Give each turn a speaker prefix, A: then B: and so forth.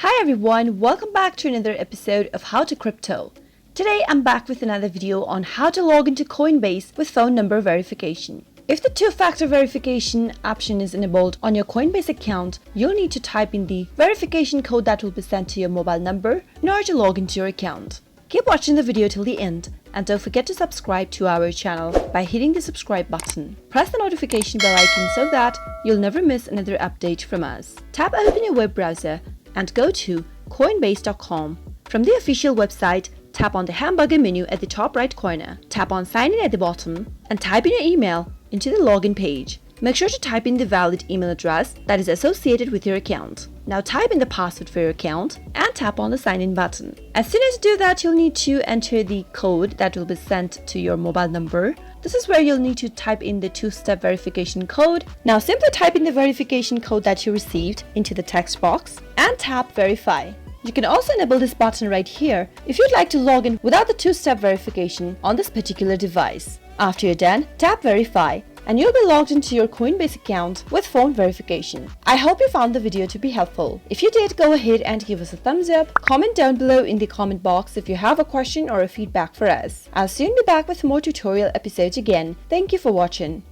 A: Hi everyone, welcome back to another episode of How to Crypto. Today I'm back with another video on how to log into Coinbase with phone number verification. If the two-factor verification option is enabled on your Coinbase account, you'll need to type in the verification code that will be sent to your mobile number in order to log into your account. Keep watching the video till the end and don't forget to subscribe to our channel by hitting the subscribe button. Press the notification bell icon so that you'll never miss another update from us. Tap open your web browser and go to coinbase.com. From the official website, tap on the hamburger menu at the top right corner. Tap on sign in at the bottom and type in your email into the login page. Make sure to type in the valid email address that is associated with your account. Now type in the password for your account and tap on the sign in button. As soon as you do that, you'll need to enter the code that will be sent to your mobile number. This is where you'll need to type in the two-step verification code. Now simply type in the verification code that you received into the text box and tap verify. You can also enable this button right here if you'd like to log in without the two-step verification on this particular device. After you're done, tap verify and you'll be logged into your Coinbase account with phone verification. I hope you found the video to be helpful. If you did, go ahead and give us a thumbs up. Comment down below in the comment box if you have a question or a feedback for us. I'll soon be back with more tutorial episodes again. Thank you for watching.